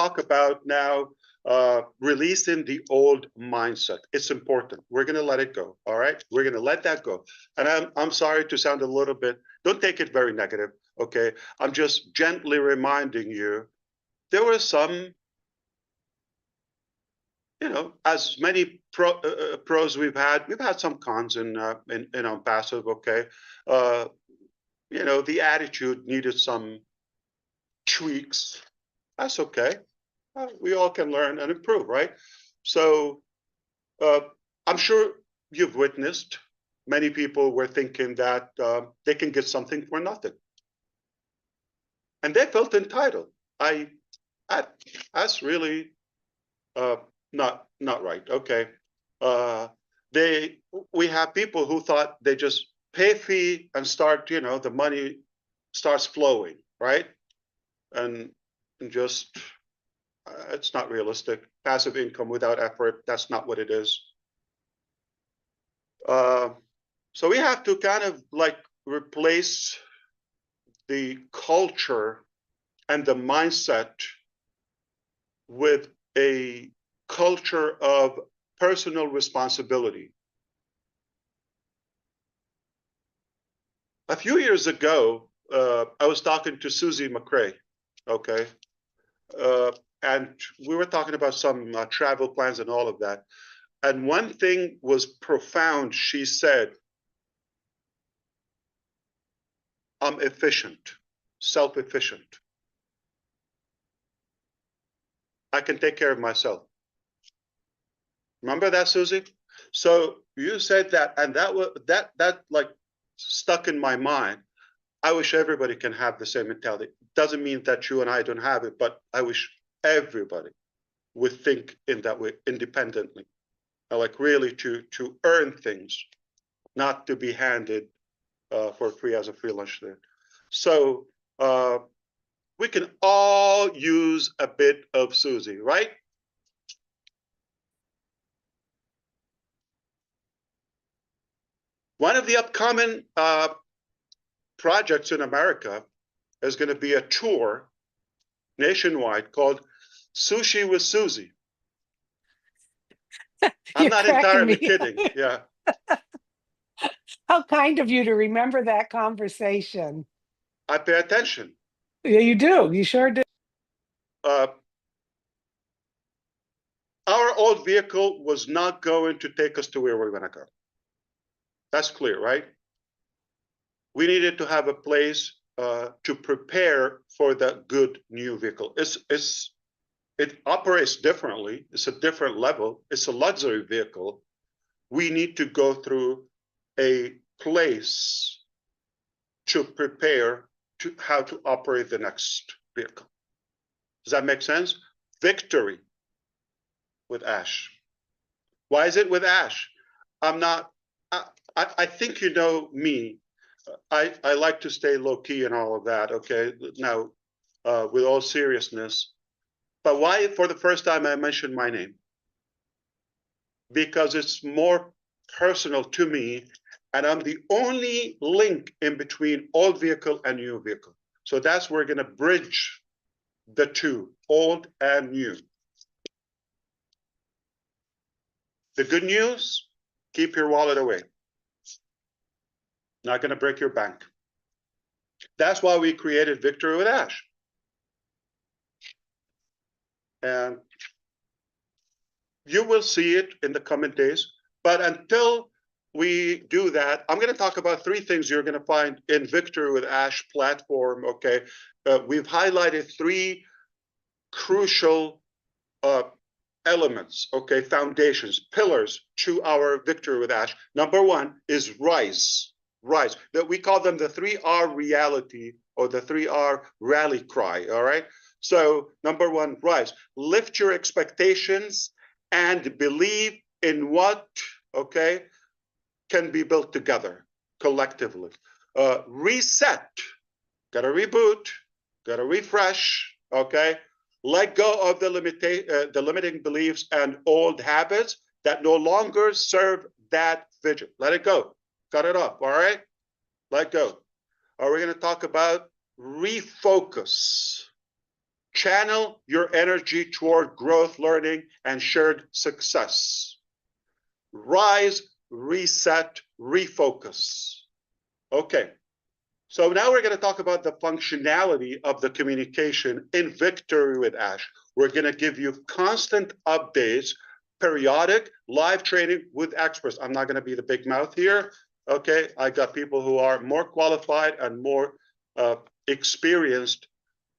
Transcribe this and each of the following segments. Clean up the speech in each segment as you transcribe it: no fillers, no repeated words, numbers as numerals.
talk about now releasing the old mindset. It's important. We're going to let it go. All right. We're going to let that go. And I'm sorry to sound a little bit, don't take it very negative. Okay. I'm just gently reminding you there were some, as many pros we've had some cons in passive. Okay. The attitude needed some tweaks. That's okay. We all can learn and improve, right? So I'm sure you've witnessed many people were thinking that they can get something for nothing, and they felt entitled. That's really not right. Okay, we have people who thought they just pay fee and start, the money starts flowing, right? And just it's not realistic. Passive income without effort, that's not what it is. So we have to kind of like replace the culture and the mindset with a culture of personal responsibility. A few years ago, I was talking to Susie McCray, okay? And we were talking about some travel plans and all of that. And one thing was profound. She said, I'm efficient, self-efficient. I can take care of myself. Remember that, Susie? So you said that, and that like stuck in my mind. I wish everybody can have the same mentality. Doesn't mean that you and I don't have it, but I wish everybody would think in that way independently. Like really to earn things, not to be handed for free as a free lunch there. So we can all use a bit of Susie, right? One of the upcoming projects in America is going to be a tour nationwide called Sushi with Susie. I'm not entirely kidding. Yeah. How kind of you to remember that conversation. I pay attention. Yeah, you do. You sure do. Our old vehicle was not going to take us to where we're going to go. That's clear, right? We needed to have a place to prepare for the good new vehicle. It operates differently. It's a different level. It's a luxury vehicle. We need to go through a place to prepare to how to operate the next vehicle. Does that make sense? Victory with Ash. Why is it with Ash? I think you know me. I like to stay low key and all of that. Okay. Now, with all seriousness, but why for the first time I mentioned my name? Because it's more personal to me, and I'm the only link in between old vehicle and new vehicle. So that's where we're going to bridge the two, old and new. The good news, keep your wallet away. Not going to break your bank. That's why we created Victory with Ash. And you will see it in the coming days. But until we do that, I'm going to talk about three things you're going to find in Victory with Ash platform. Okay. We've highlighted three crucial elements, okay, foundations, pillars to our Victory with Ash. Number one is rise. Rise. That we call them the 3R reality or the 3R rally cry. All right. So number one, rise. Lift your expectations and believe in what, okay, can be built together collectively. Reset. Got to reboot. Got to refresh. Okay. Let go of the limiting beliefs and old habits that no longer serve that vision. Let it go. Cut it off. All right. Let go. Are we going to talk about refocus? Channel your energy toward growth, learning, and shared success. Rise, reset, refocus. Okay. So now we're going to talk about the functionality of the communication in Victory with Ash. We're going to give you constant updates, periodic live training with experts. I'm not going to be the big mouth here. Okay, I got people who are more qualified and more experienced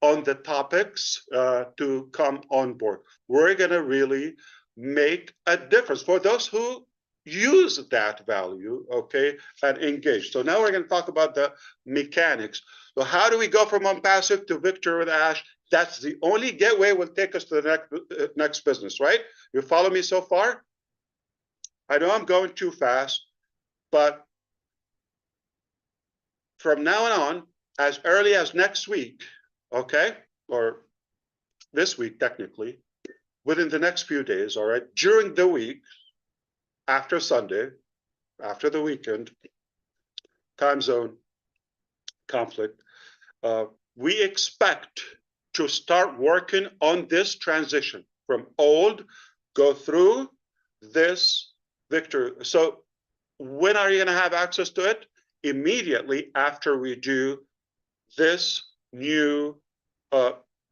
on the topics to come on board. We're going to really make a difference for those who use that value, okay, and engage. So now we're going to talk about the mechanics. So how do we go from OnPassive to Victory with Ash? That's the only gateway will take us to the next business, right? You follow me so far? I know I'm going too fast, but from now on, as early as next week, okay, or this week technically, within the next few days, all right, during the week, after Sunday, after the weekend, time zone conflict, we expect to start working on this transition from old, go through this Victory. So when are you going to have access to it? Immediately after we do this new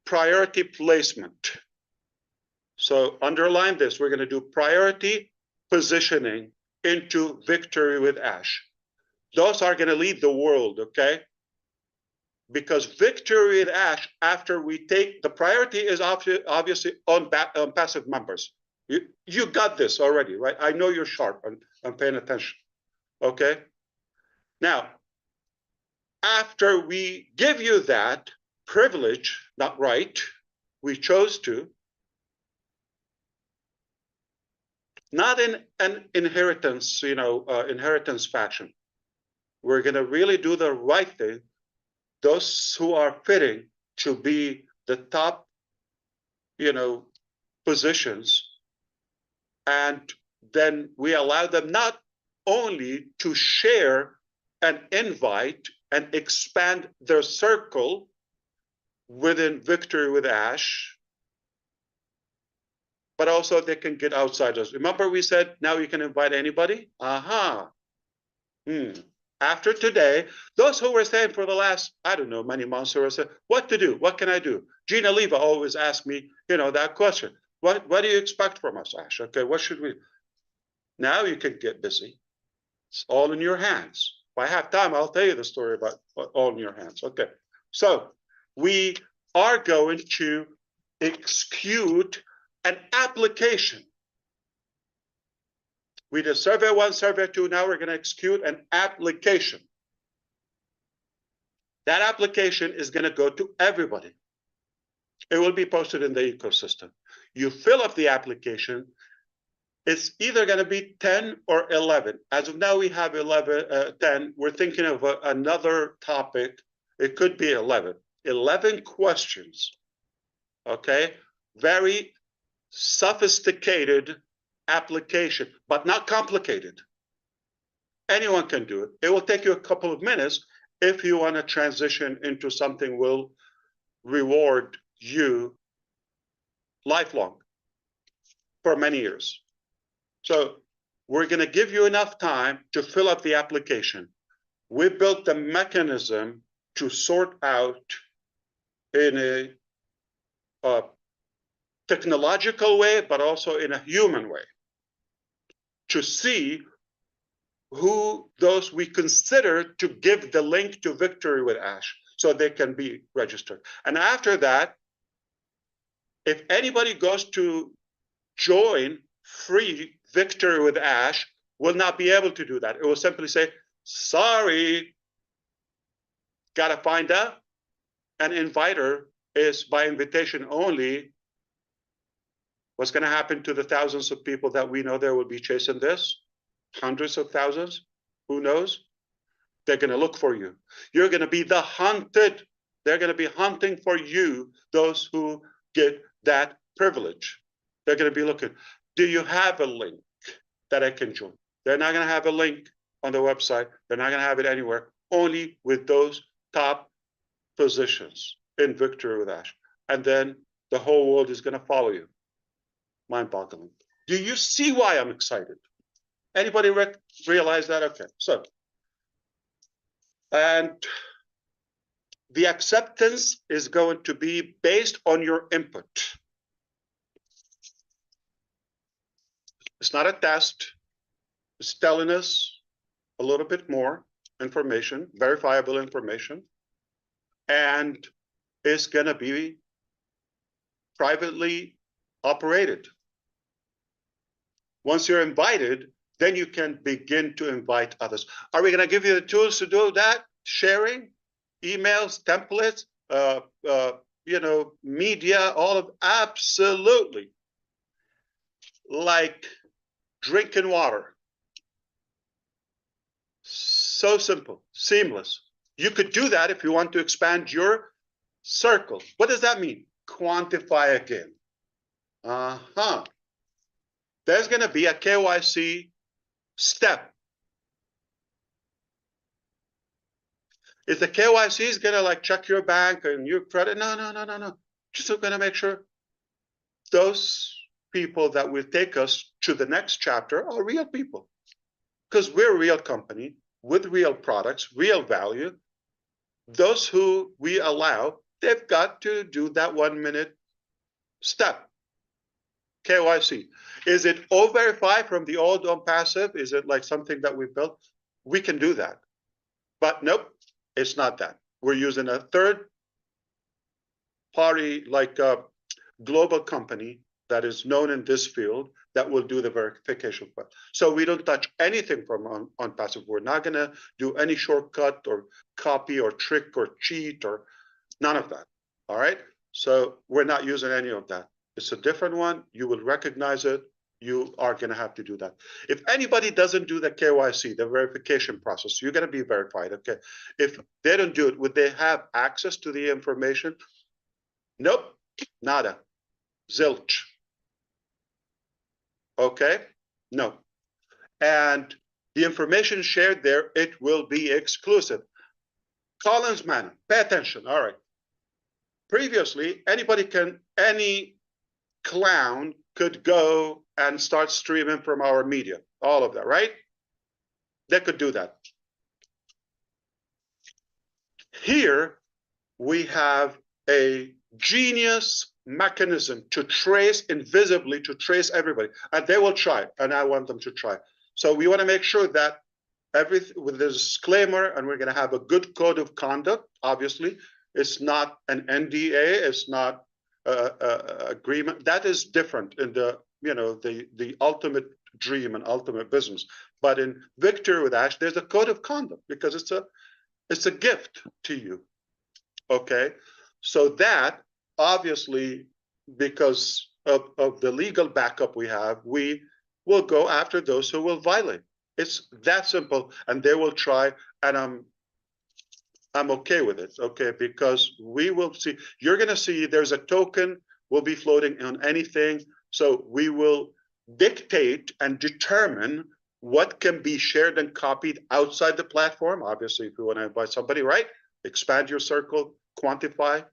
priority placement. So underline this, we're going to do priority positioning into Victory with Ash. Those are going to lead the world, okay? Because Victory with Ash, after we take, the priority is obviously on passive members. You got this already, right? I know you're sharp and paying attention, okay? Now, after we give you that privilege, not right, we chose to, not in an inheritance, inheritance fashion. We're going to really do the right thing. Those who are fitting to be the top, positions, and then we allow them not only to share an invite and expand their circle within Victory with Ash, but also they can get outsiders. Remember we said now you can invite anybody? After today, those who were saying for the last, I don't know, many months who were saying, what to do? What can I do? Gina Leva always asks me, that question. What do you expect from us, Ash? Okay, what should we? Now you can get busy. It's all in your hands. If I have time, I'll tell you the story about all in your hands. Okay, so we are going to execute an application. We did survey 1, survey 2. Now we're going to execute an application. That application is going to go to everybody. It will be posted in the ecosystem. You fill up the application. It's either going to be 10 or 11. As of now, we have 10. We're thinking of another topic. It could be 11. 11 questions. Okay? Very sophisticated application, but not complicated. Anyone can do it. It will take you a couple of minutes if you want to transition into something will reward you lifelong for many years. So we're going to give you enough time to fill up the application. We built the mechanism to sort out in a technological way, but also in a human way, to see who those we consider to give the link to Victory with Ash so they can be registered. And after that, if anybody goes to join free Victory with Ash, will not be able to do that. It will simply say, sorry, gotta find out. An inviter is by invitation only. What's going to happen to the thousands of people that we know there will be chasing this? Hundreds of thousands? Who knows? They're going to look for you. You're going to be the hunted. They're going to be hunting for you, those who get that privilege. They're going to be looking. Do you have a link that I can join? They're not going to have a link on the website. They're not going to have it anywhere. Only with those top positions in Victory with Ash. and then the whole world is going to follow you. Mind-boggling. Do you see why I'm excited? Anybody realize that? Okay, so, and the acceptance is going to be based on your input. It's not a test. It's telling us a little bit more information, verifiable information, and it's going to be privately operated. Once you're invited, then you can begin to invite others. Are we going to give you the tools to do that? Sharing, emails, templates, media, all of absolutely. Like drinking water. So simple, seamless. You could do that if you want to expand your circle. What does that mean? Quantify again. There's going to be a KYC step. Is the KYC going to like check your bank and your credit? No. Just going to make sure those people that will take us to the next chapter are real people. Because we're a real company with real products, real value. Those who we allow, they've got to do that 1 minute step. KYC. Is it O-Verify from the old OnPassive? Is it like something that we built? We can do that. But nope, it's not that. We're using a third party, like a global company that is known in this field that will do the verification. So we don't touch anything from OnPassive. We're not going to do any shortcut or copy or trick or cheat or none of that. All right. So we're not using any of that. It's a different one. You will recognize it. You are going to have to do that. If anybody doesn't do the KYC, the verification process, you're going to be verified. Okay. If they don't do it, would they have access to the information? Nope. Nada. Zilch. Okay. No. And the information shared there, it will be exclusive. Collins Manor, pay attention. All right. Previously, any clown could go and start streaming from our media, all of that, right? They could do that. Here, we have a genius mechanism to trace invisibly, to trace everybody. And they will try, and I want them to try. So we want to make sure that everything with this disclaimer, and we're going to have a good code of conduct, obviously. It's not an NDA, it's not agreement. That is different in the ultimate dream and ultimate business. But in Victory with Ash, there's a code of conduct because it's a gift to you. Okay, so that obviously, because of the legal backup we have, we will go after those who will violate. It's that simple, and they will try, and I'm okay with it, okay, because we will see, you're going to see there's a token will be floating on anything. So we will dictate and determine what can be shared and copied outside the platform. Obviously, if you want to invite somebody, right? Expand your circle, quantify,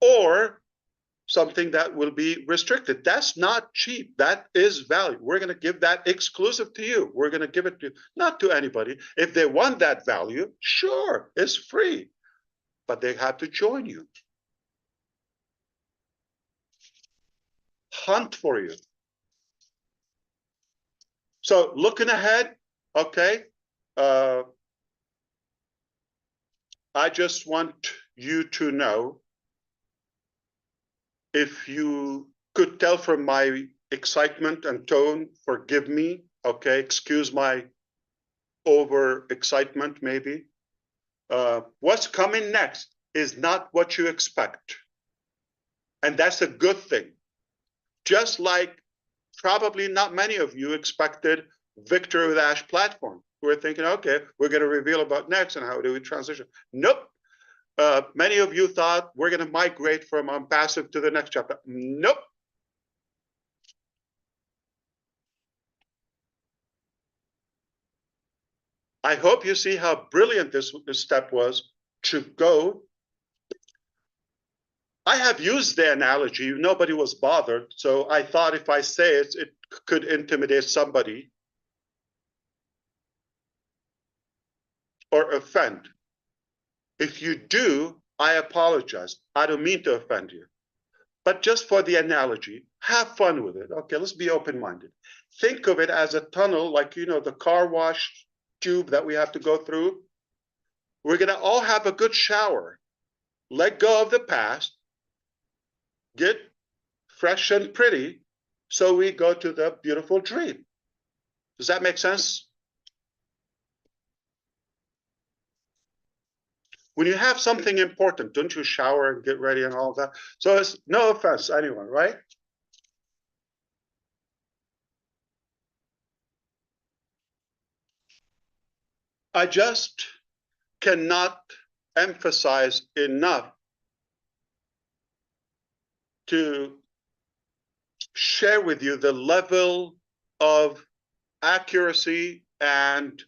or something that will be restricted. That's not cheap. That is value. We're going to give that exclusive to you. We're going to give it to not to anybody. If they want that value, sure, it's free, but they have to join you. Hunt for you. So looking ahead, okay, I just want you to know, if you could tell from my excitement and tone, forgive me, okay, excuse my over excitement maybe. What's coming next is not what you expect. And that's a good thing. Just like probably not many of you expected Victory with Ash platform. We're thinking, okay, we're going to reveal about next and how do we transition. Nope. Many of you thought we're going to migrate from OnPassive to the next chapter. Nope. I hope you see how brilliant this step was to go I have used the analogy, nobody was bothered, so I thought if I say it, it could intimidate somebody or offend. If you do, I apologize. I don't mean to offend you. But just for the analogy, have fun with it. Okay, let's be open-minded. Think of it as a tunnel, like, you know, the car wash tube that we have to go through. We're going to all have a good shower, let go of the past, get fresh and pretty, so we go to the beautiful dream. Does that make sense? When you have something important, don't you shower and get ready and all that? So it's no offense, anyone, right? I just cannot emphasize enough to share with you the level of accuracy and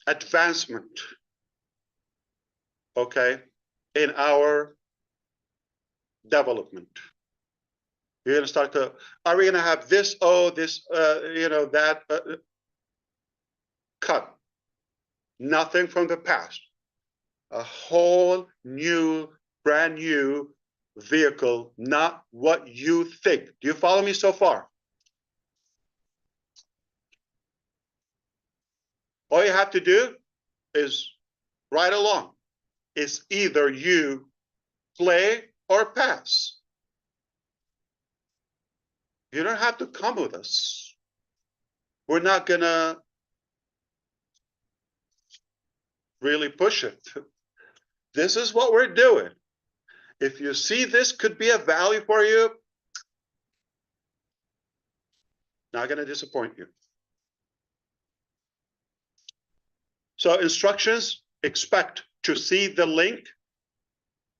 advancement, okay, in our development. You're going to start to, are we going to have this, this, that, cut. Nothing from the past. A whole new, brand new vehicle, not what you think. Do you follow me so far? All you have to do is ride along. It's either you play or pass. You don't have to come with us. We're not gonna really push it. This is what we're doing. If you see this could be a value for you, not gonna disappoint you. So instructions, expect to see the link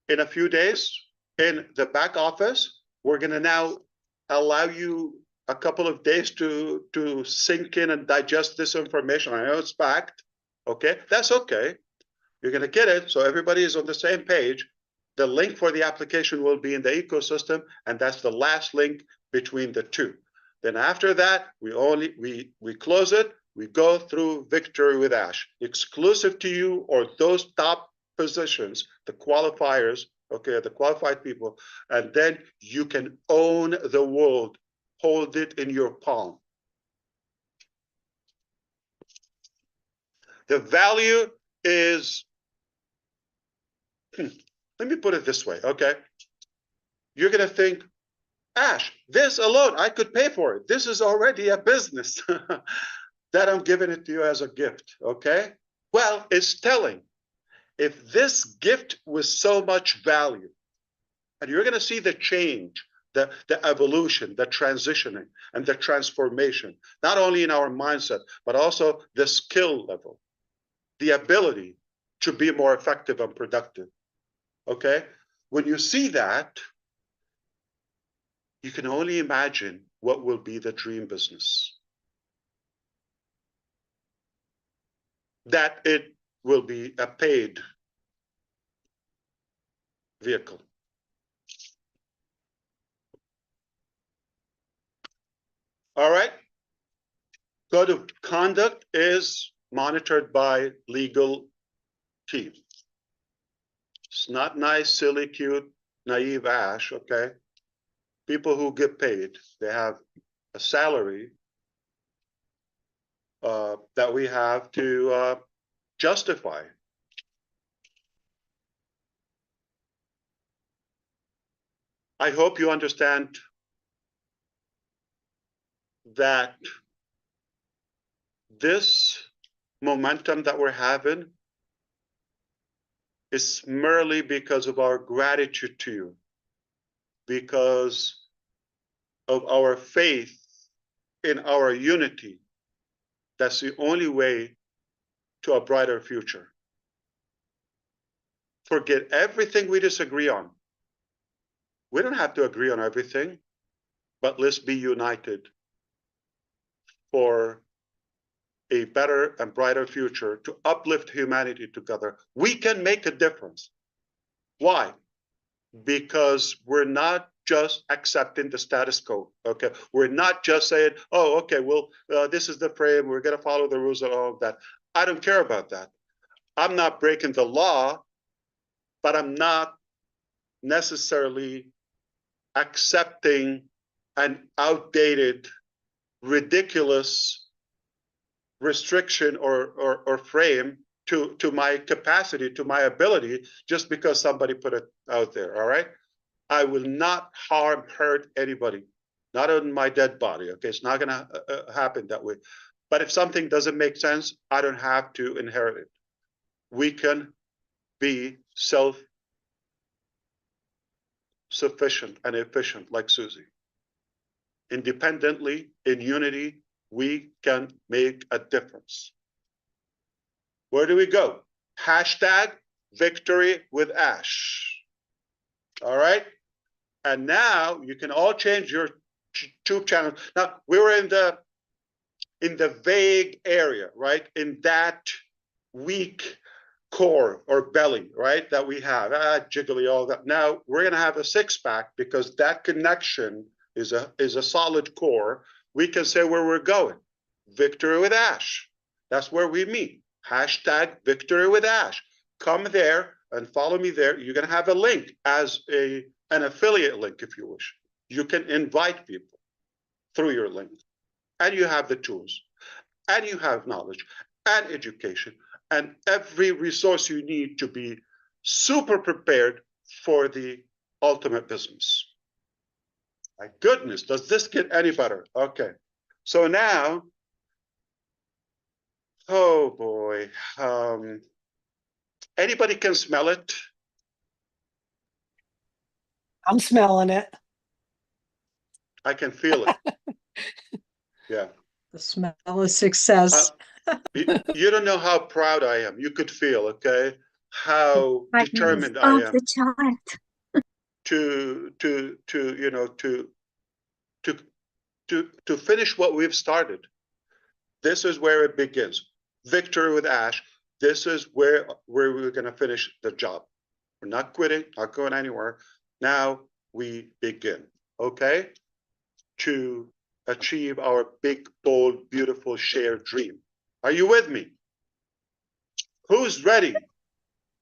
in a few days in the back office. We're gonna now allow you a couple of days to sink in and digest this information. I know it's packed, okay? That's okay. You're gonna get it, so everybody is on the same page. The link for the application will be in the ecosystem, and that's the last link between the two. Then after that, we close it, we go through Victory with Ash, exclusive to you or those top positions, the qualifiers, okay, the qualified people, and then you can own the world, hold it in your palm. The value is, let me put it this way, okay? You're gonna think, Ash, this alone, I could pay for it. This is already a business that I'm giving it to you as a gift, okay? Well, it's telling. If this gift was so much value, and you're gonna see the change, the evolution, the transitioning, and the transformation, not only in our mindset, but also the skill level, the ability to be more effective and productive, okay? When you see that, you can only imagine what will be the dream business. That it will be a paid vehicle. All right. Code of conduct is monitored by legal team. It's not nice, silly, cute, naive Ash, okay? People who get paid, they have a salary that we have to justify. I hope you understand that this momentum that we're having is merely because of our gratitude to you, because of our faith in our unity. That's the only way to a brighter future. Forget everything we disagree on. We don't have to agree on everything, but let's be united for a better and brighter future, to uplift humanity together, we can make a difference. Why? Because we're not just accepting the status quo. Okay, we're not just saying, "Oh, okay, well, this is the frame. We're going to follow the rules and all of that." I don't care about that. I'm not breaking the law, but I'm not necessarily accepting an outdated, ridiculous restriction or frame to my capacity, to my ability, just because somebody put it out there. All right. I will not hurt anybody, not on my dead body. Okay, it's not going to happen that way. But if something doesn't make sense, I don't have to inherit it. We can be self-sufficient and efficient like Susie. Independently, in unity, we can make a difference. Where do we go? Hashtag victory with Ash. All right. And now you can all change your YouTube channel. Now we were in the vague area, right? In that weak core or belly, right? That we have, jiggly, all that. Now we're gonna have a six-pack because that connection is a solid core. We can say where we're going. Victory with Ash. That's where we meet. Hashtag victory with Ash. Come there and follow me there. You're gonna have a link as an affiliate link, if you wish. You can invite people through your link, and you have the tools, and you have knowledge and education and every resource you need to be super prepared for the ultimate business. My goodness, does this get any better? Okay, so now, oh boy, anybody can smell it? I'm smelling it. I can feel it. Yeah. The smell of success. You don't know how proud I am. You could feel, okay, how determined I am to you know to finish what we've started. This is where it begins. Victory with Ash. This is where we're going to finish the job. We're not quitting, not going anywhere. Now we begin, okay, to achieve our big, bold, beautiful shared dream. Are you with me? Who's ready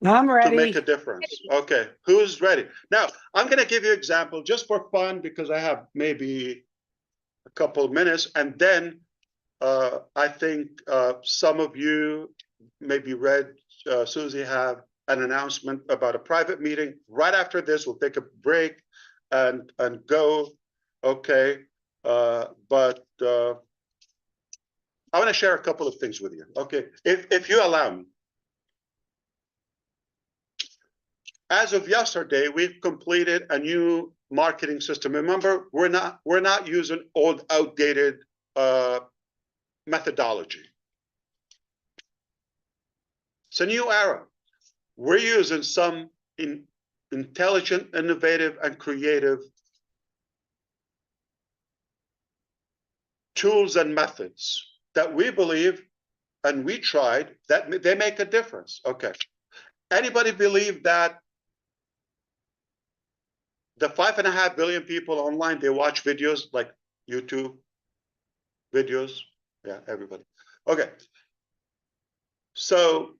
I'm to make ready. a difference? Okay, who's ready? Now, I'm going to give you an example just for fun because I have maybe a couple of minutes, and then I think some of you maybe read Susie have an announcement about a private meeting. Right after this, we'll take a break and go. Okay, but I want to share a couple of things with you. Okay, if you allow me. As of yesterday, we've completed a new marketing system. Remember, we're not using old, outdated methodology. It's a new era. We're using some intelligent, innovative, and creative tools and methods that we believe and we tried that they make a difference. Okay. Anybody believe that the 5.5 billion people online, they watch videos like YouTube videos? Yeah, everybody. Okay. So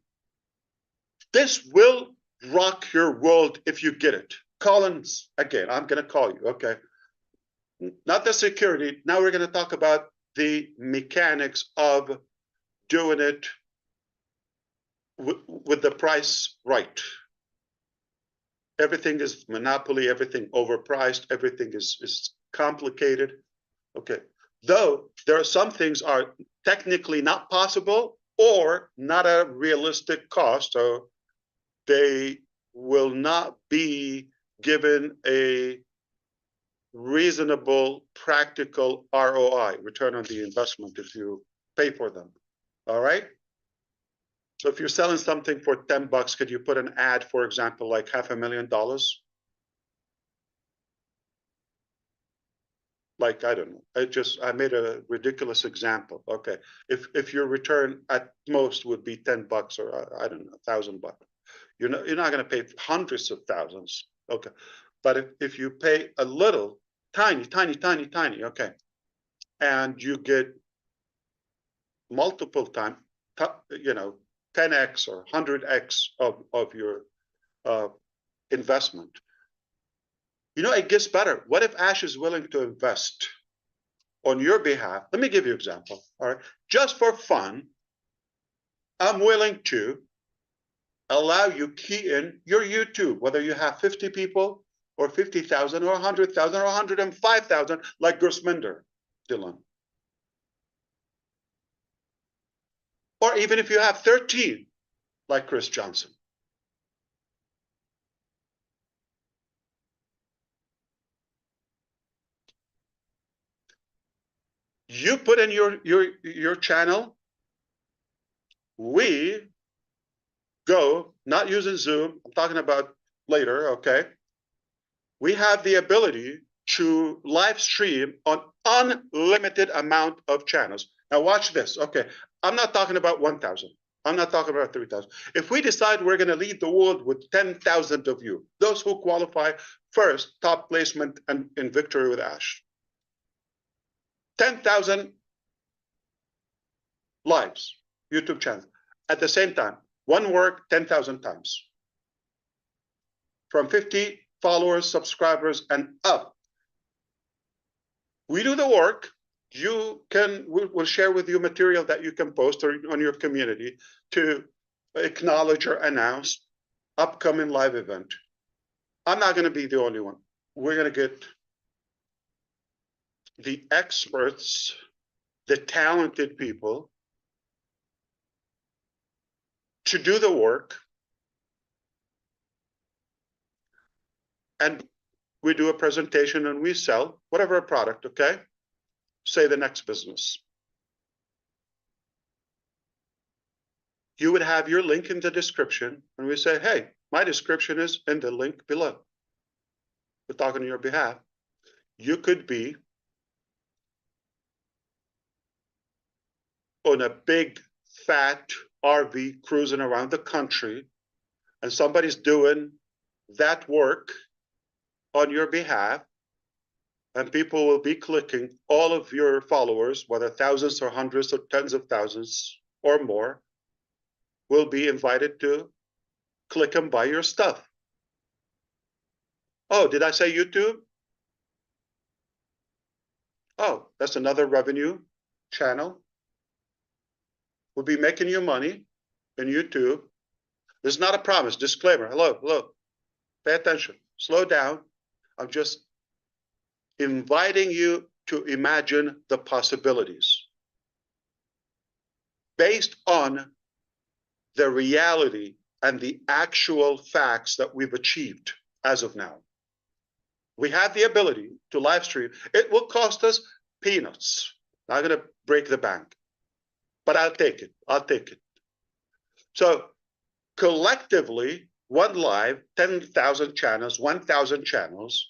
this will rock your world if you get it. Collins, again, I'm going to call you, okay? Not the security. Now we're going to talk about the mechanics of doing it with the price right. Everything is monopoly, everything overpriced, everything is complicated. Okay. Though there are some things are technically not possible or not a realistic cost, so they will not be given a reasonable, practical ROI, return on the investment, if you pay for them. All right. So if you're selling something for $10, could you put an ad, for example, like $500,000? like, I don't know, I made a ridiculous example. Okay, if your return at most would be $10 or I don't know, $1,000, you're not going to pay hundreds of thousands. Okay, but if you pay a little, tiny, okay, and you get multiple time, 10x or 100x of your investment. It gets better. What if Ash is willing to invest on your behalf? Let me give you an example. All right, just for fun, I'm willing to allow you key in your YouTube, whether you have 50 people or 50,000 or 100,000 or 105,000, like Gurusminder, Dylan. Or even if you have 13, like Chris Johnson. You put in your channel, we go, not using Zoom, I'm talking about later, okay? We have the ability to live stream on unlimited amount of channels. Now watch this, okay? I'm not talking about 1,000. I'm not talking about 3,000. If we decide we're gonna lead the world with 10,000 of you, those who qualify first, top placement and in Victory with Ash. 10,000 lives, YouTube channel. At the same time, one work 10,000 times. From 50 followers, subscribers, and up. We do the work. We'll share with you material that you can post or on your community to acknowledge or announce upcoming live event. I'm not going to be the only one. We're going to get the experts, the talented people to do the work. And we do a presentation and we sell whatever product, okay? Say the next business. You would have your link in the description and we say, hey, my description is in the link below. We're talking on your behalf. You could be on a big fat RV cruising around the country and somebody's doing that work on your behalf, and people will be clicking. All of your followers, whether thousands or hundreds or tens of thousands or more, will be invited to click and buy your stuff. Oh, did I say YouTube? Oh, that's another revenue channel. We'll be making you money in YouTube. This is not a promise. Disclaimer. Hello. Pay attention. Slow down. I'm just inviting you to imagine the possibilities based on the reality and the actual facts that we've achieved as of now. We have the ability to live stream. It will cost us peanuts. Not going to break the bank, but I'll take it. So collectively, one live, 10,000 channels, 1,000 channels,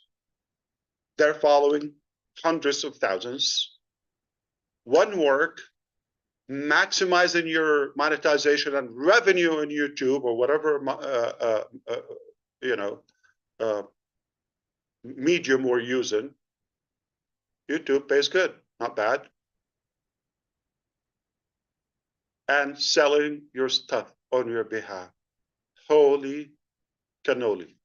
they're following hundreds of thousands. One work, maximizing your monetization and revenue on YouTube or whatever medium we're using. YouTube pays good, not bad. And selling your stuff on your behalf. Holy cannoli.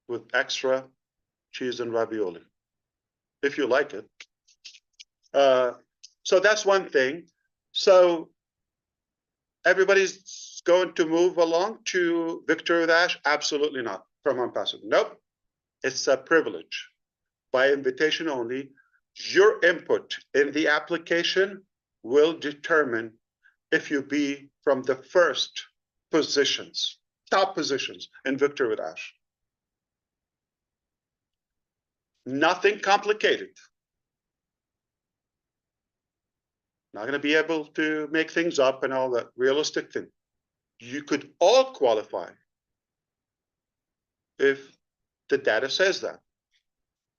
With extra cheese and ravioli, if you like it. So that's one thing. So everybody's going to move along to Victory with Ash? Absolutely not. From Unpassive. Nope. It's a privilege. By invitation only. Your input in the application will determine if you be from the first positions, top positions in Victory with Ash. Nothing complicated. Not going to be able to make things up and all that realistic thing. You could all qualify if the data says that.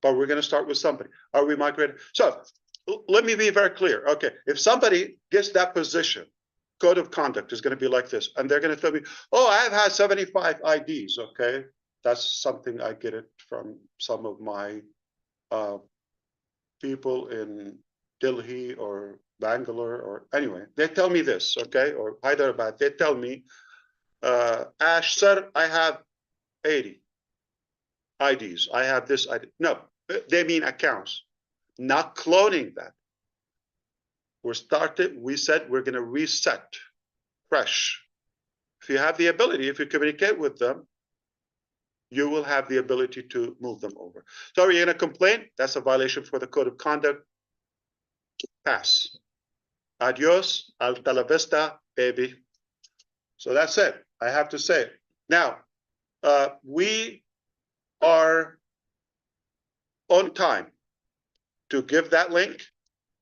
but we're going to start with somebody. Are we migrating? So let me be very clear. Okay, if somebody gets that position, code of conduct is going to be like this, and they're going to tell me, oh, I've had 75 IDs. Okay, that's something I get it from some of my people in Delhi or Bangalore, or anyway, they tell me this, okay, or Hyderabad, they tell me, Ash, sir, I have 80 IDs. I have this ID. No, they mean accounts, not cloning that. We said we're going to reset fresh. If you have the ability, if you communicate with them, you will have the ability to move them over. So are you going to complain? That's a violation for the code of conduct. Pass. Adios, hasta la vista, baby. So that's it. I have to say. Now, we are on time to give that link.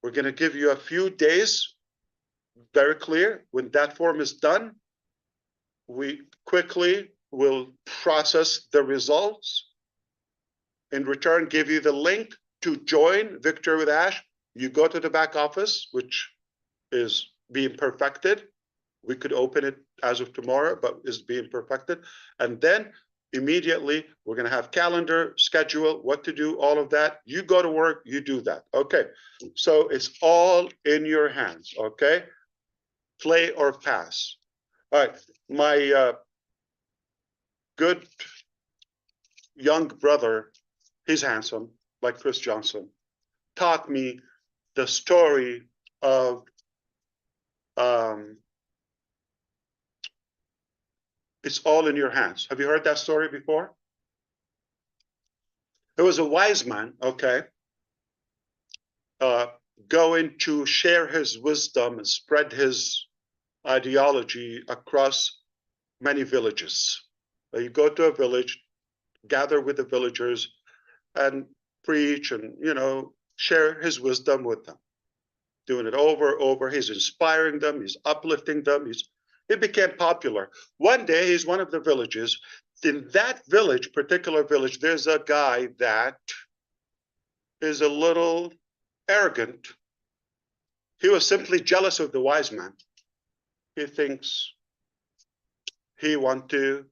We're going to give you a few days, very clear. When that form is done, we quickly will process the results. In return, give you the link to join Victor with Ash. You go to the back office, which is being perfected. We could open it as of tomorrow, but is being perfected. And then immediately we're going to have calendar, schedule, what to do, all of that. You go to work, you do that. Okay. So it's all in your hands. Okay. Play or pass. All right. My good young brother, he's handsome, like Chris Johnson, taught me the story of it's all in your hands. Have you heard that story before? There was a wise man, okay, going to share his wisdom and spread his ideology across many villages. You go to a village, gather with the villagers, and preach and, share his wisdom with them. Doing it over. He's inspiring them. He's uplifting them. He became popular. One day, he's one of the villages. In that village, particular village, there's a guy that is a little arrogant. He was simply jealous of the wise man. He thinks he wants to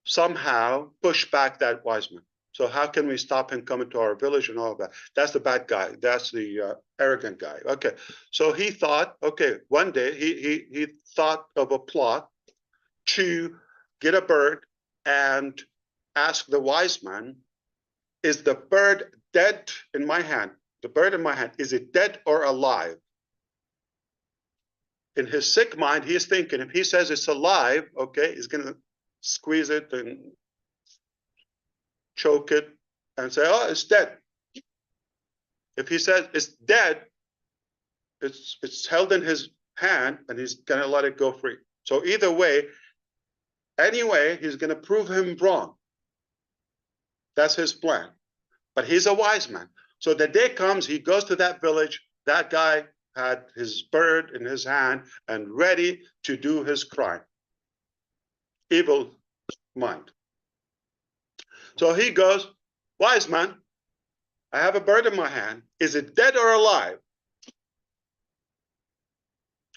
somehow push back that wise man. So how can we stop him coming to our village and all of that? That's the bad guy. That's the arrogant guy. Okay. So he thought, okay, one day he thought of a plot to get a bird and ask the wise man, is the bird dead in my hand? The bird in my hand, is it dead or alive? In his sick mind, he's thinking, if he says it's alive, okay, he's going to squeeze it and choke it and say, oh, it's dead. If he says it's dead, it's held in his hand and he's going to let it go free. So either way, anyway, he's going to prove him wrong. That's his plan. But he's a wise man. So the day comes, he goes to that village. That guy had his bird in his hand and ready to do his crime. Evil mind. So he goes, wise man, I have a bird in my hand. Is it dead or alive?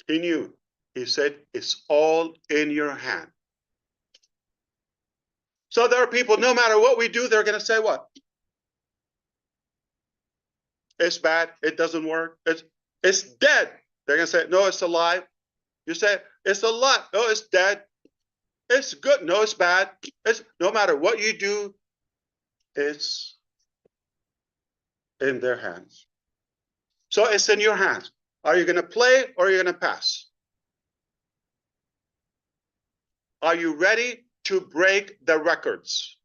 He knew. He said, it's all in your hand. So there are people, no matter what we do, they're going to say what? It's bad. It doesn't work. It's dead. They're going to say, no, it's alive. You say, it's alive. No, it's dead. It's good. No, it's bad. It's no matter what you do, it's in their hands. So it's in your hands. Are you going to play or are you going to pass? Are you ready to break the records?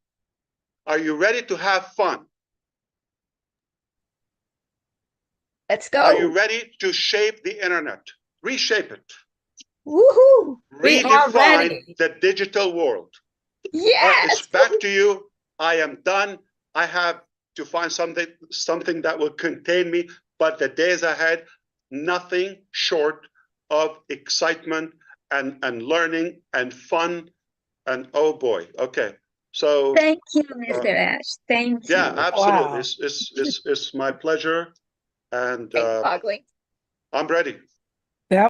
Are you ready to have fun? Let's go. Are you ready to shape the internet? Reshape it. Woohoo! We are Redefine ready. the digital world. Yes. It's back to you. I am done. I have to find something that will contain me. But the days ahead, nothing short of excitement and learning and fun. And oh boy. Okay. So Thank you, Mr. Ash. Thank you. yeah, absolutely. Wow. It's my pleasure, and Mind-boggling. I'm ready.